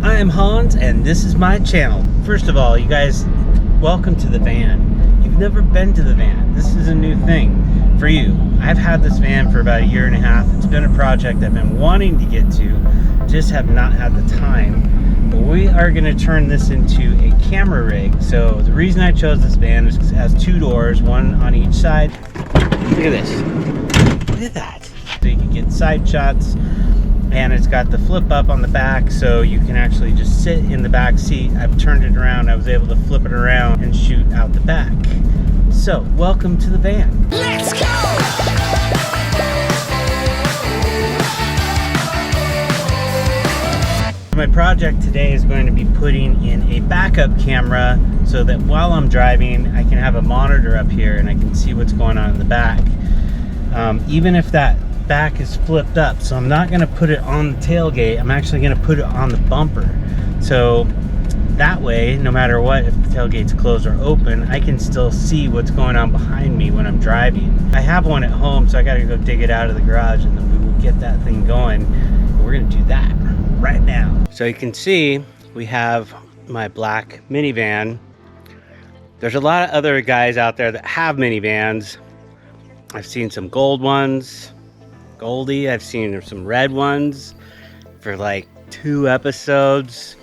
I am Hans and this is my channel. First of all, you guys, welcome to the van. You've never been to the van. This is a new thing for you. I've had this van for about 1.5 years. It's been a project I've been wanting to get to, just have not had the time. But we are going to turn this into a camera rig. So the reason I chose this van is because it has 2 doors, one on each side. Look at this. Look at that. So you can get side shots. And it's got the flip up on the back, so you can actually just sit in the back seat. I've turned it around. I was able to flip it around and shoot out the back. So welcome to the van. Let's go! My project today is going to be putting in a backup camera so that while I'm driving I can have a monitor up here and I can see what's going on in the back. Even if that back is flipped up, so I'm not going to put it on the tailgate, I'm actually going to put it on the bumper, so that way no matter what, if the tailgate's closed or open, I can still see what's going on behind me when I'm driving. I have one at home, so I got to go dig it out of the garage and then we will get that thing going. We're going to do that right now. So you can see we have my black minivan. There's a lot of other guys out there that have minivans. I've seen some gold ones, Goldie. I've seen some red ones for like 2 episodes.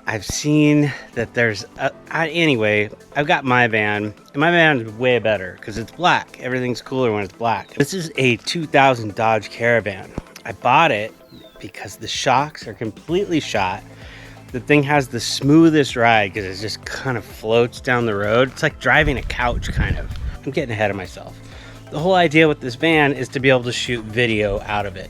I've seen that there's anyway, I've got my van, and my van is way better because it's black. Everything's cooler when it's black. This is a 2000 Dodge Caravan. I bought it because the shocks are completely shot. The thing has the smoothest ride because it just kind of floats down the road. It's like driving a couch, kind of. I'm getting ahead of myself. The whole idea with this van is to be able to shoot video out of it.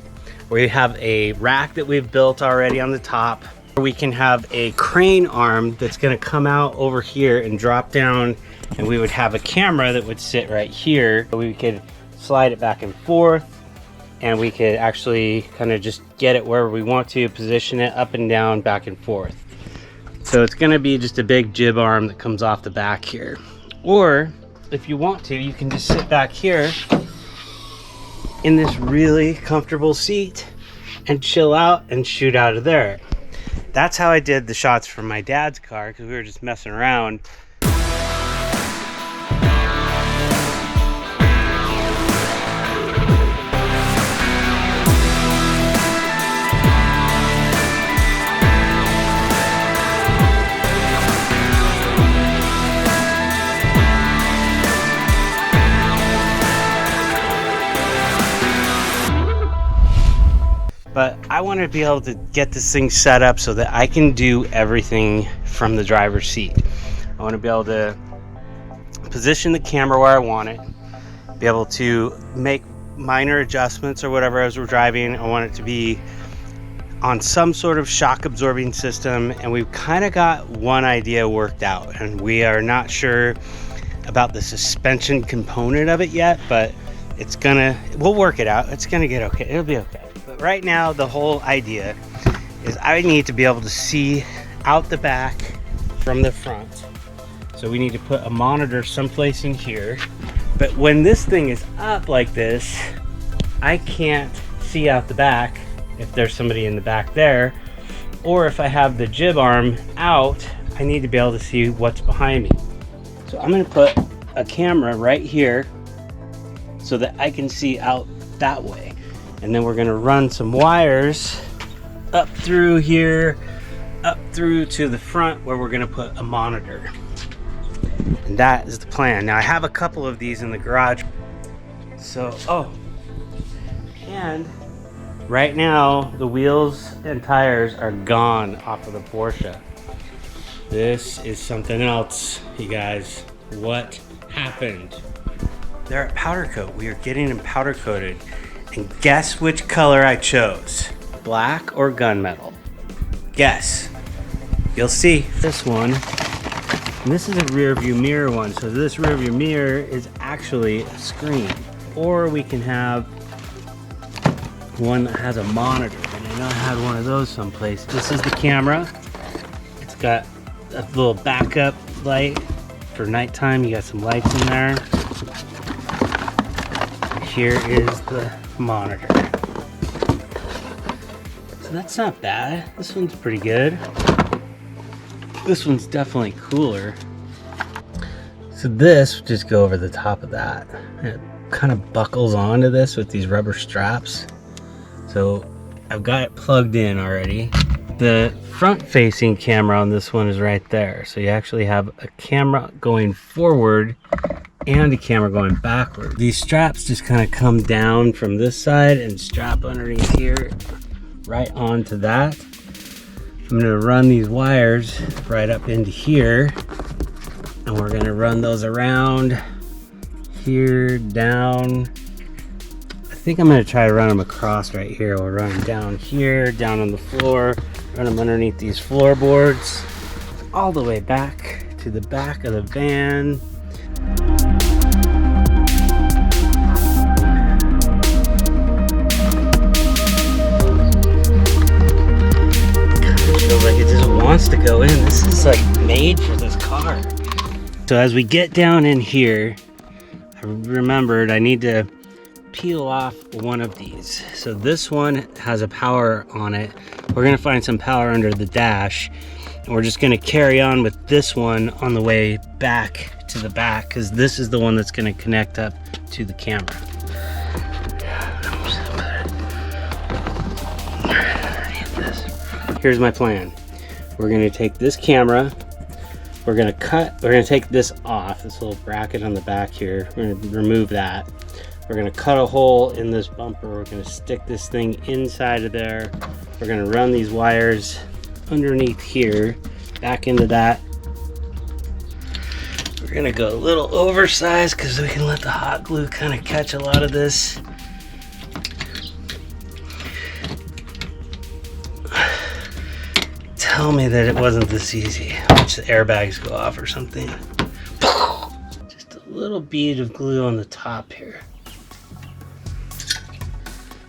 We have a rack that we've built already on the top. We can have a crane arm that's going to come out over here and drop down, and we would have a camera that would sit right here. We could slide it back and forth, and we could actually kind of just get it wherever we want to, position it up and down, back and forth. So it's going to be just a big jib arm that comes off the back here. Or if you want to, you can just sit back here in this really comfortable seat and chill out and shoot out of there. That's how I did the shots from my dad's car, because we were just messing around. But I want to be able to get this thing set up so that I can do everything from the driver's seat. I want to be able to position the camera where I want it, be able to make minor adjustments or whatever as we're driving. I want it to be on some sort of shock absorbing system, and we've kind of got one idea worked out, and we are not sure about the suspension component of it yet, but we'll work it out. It's gonna get okay. It'll be okay. But right now, the whole idea is I need to be able to see out the back from the front. So we need to put a monitor someplace in here. But when this thing is up like this, I can't see out the back if there's somebody in the back there. Or if I have the jib arm out, I need to be able to see what's behind me. So I'm gonna put a camera right here so that I can see out that way. And then we're gonna run some wires up through here, up through to the front where we're gonna put a monitor. And that is the plan. Now I have a couple of these in the garage. So, and right now the wheels and tires are gone off of the Porsche. This is something else, you guys. What happened? They're at powder coat. We are getting them powder coated. And guess which color I chose? Black or gunmetal? Guess. You'll see. This one, and this is a rear view mirror one. So this rear view mirror is actually a screen. Or we can have one that has a monitor. And I know I had one of those someplace. This is the camera. It's got a little backup light for nighttime. You got some lights in there. Here is the monitor. So that's not bad. This one's pretty good. This one's definitely cooler. So this, just go over the top of that. It kind of buckles onto this with these rubber straps. So I've got it plugged in already. The front facing camera on this one is right there. So you actually have a camera going forward and a camera going backward. These straps just kind of come down from this side and strap underneath here right onto that. I'm gonna run these wires right up into here, and we're gonna run those around here, down. I think I'm gonna try to run them across right here. We'll run them down here, down on the floor, run them underneath these floorboards, all the way back to the back of the van. Feels like it just wants to go in. This is like made for this car. So as we get down in here, I remembered I need to peel off one of these. So this one has a power on it. We're gonna find some power under the dash, and we're just gonna carry on with this one on the way back to the back, because this is the one that's gonna connect up to the camera. Here's my plan. We're gonna take this camera, we're gonna take this off, this little bracket on the back here. We're gonna remove that. We're gonna cut a hole in this bumper. We're gonna stick this thing inside of there. We're gonna run these wires underneath here, back into that. We're gonna go a little oversized because we can let the hot glue kind of catch a lot of this. Tell me that it wasn't this easy. Watch the airbags go off or something. Just a little bead of glue on the top here.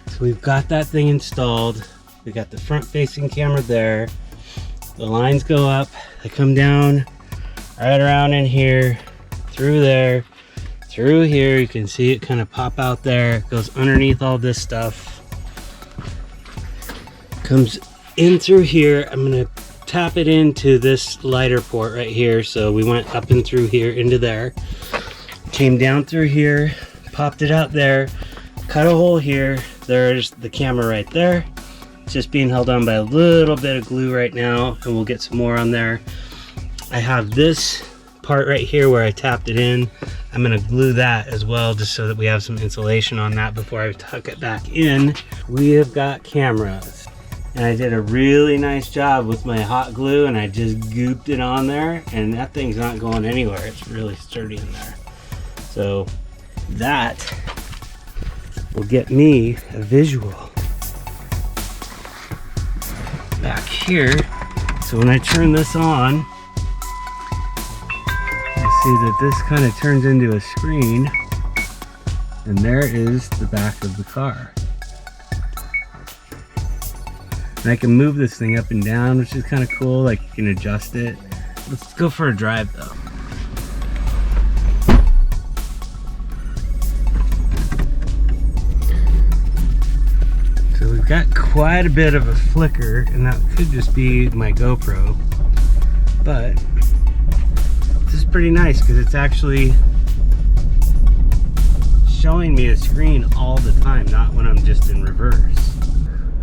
So we've got that thing installed. We got the front facing camera there. The lines go up, they come down right around in here, through there, through here. You can see it kind of pop out there. It goes underneath all this stuff. Comes in through here. I'm gonna tap it into this lighter port right here. So we went up and through here into there, came down through here, popped it out there, cut a hole here. There's the camera right there. It's just being held on by a little bit of glue right now, and we'll get some more on there. I have this part right here where I tapped it in. I'm gonna glue that as well, just so that we have some insulation on that before I tuck it back in. We have got cameras. And I did a really nice job with my hot glue, and I just gooped it on there, and that thing's not going anywhere. It's really sturdy in there. So that will get me a visual back here. So when I turn this on, you see that this kind of turns into a screen, and there is the back of the car. And I can move this thing up and down, which is kind of cool. Like, you can adjust it. Let's go for a drive though. So we've got quite a bit of a flicker, and that could just be my GoPro. But this is pretty nice because it's actually showing me a screen all the time, not when I'm just in reverse.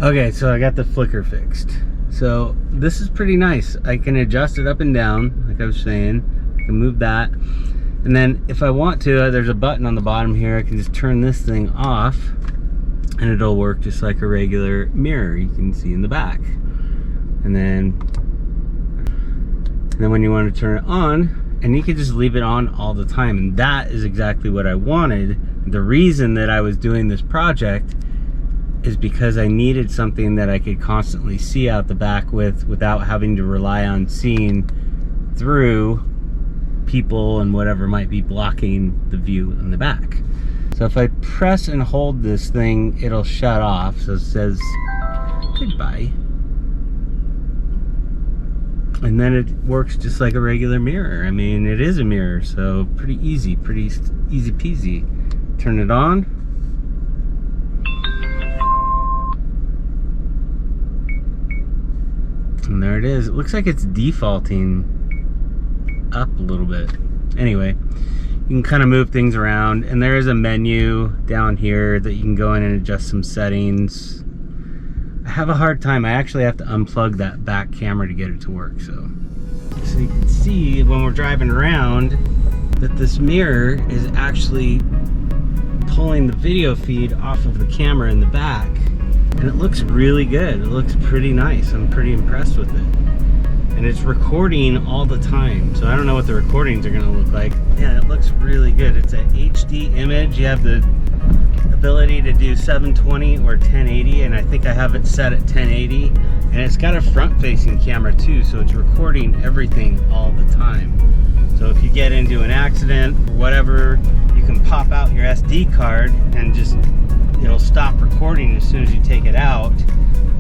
Okay, so I got the flicker fixed. So this is pretty nice. I can adjust it up and down, like I was saying. I can move that. And then if I want to, there's a button on the bottom here. I can just turn this thing off, and it'll work just like a regular mirror you can see in the back. And then when you want to turn it on, and you can just leave it on all the time. And that is exactly what I wanted. The reason that I was doing this project is because I needed something that I could constantly see out the back with, without having to rely on seeing through people and whatever might be blocking the view in the back. So if I press and hold this thing, it'll shut off. So it says goodbye. And then it works just like a regular mirror. I mean, it is a mirror, so pretty easy peasy. Turn it on. there it is. It looks like it's defaulting up a little bit. Anyway, you can kind of move things around, and there is a menu down here that you can go in and adjust some settings. I have a hard time. I actually have to unplug that back camera to get it to work. So you can see when we're driving around that this mirror is actually pulling the video feed off of the camera in the back, and it looks really good. It looks pretty nice. I'm pretty impressed with it. And it's recording all the time, so I don't know what the recordings are going to look like. Yeah, it looks really good. It's an HD image. You have the ability to do 720 or 1080, and I think I have it set at 1080. And it's got a front-facing camera too, so it's recording everything all the time. So if you get into an accident or whatever, you can pop out your SD card and just, it'll stop recording as soon as you take it out,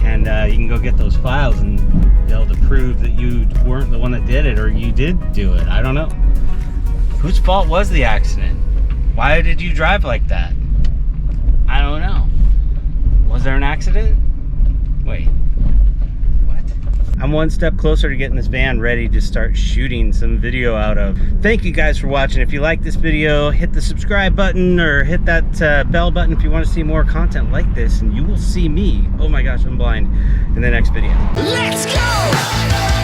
and you can go get those files and be able to prove that you weren't the one that did it, or you did do it. I don't know. Whose fault was the accident? Why did you drive like that? I don't know. Was there an accident? Wait. What? I'm one step closer to getting this van ready to start shooting some video out of. Thank you guys for watching. If you like this video, hit the subscribe button or hit that bell button if you want to see more content like this, and you will see me, oh my gosh, I'm blind, in the next video. Let's go!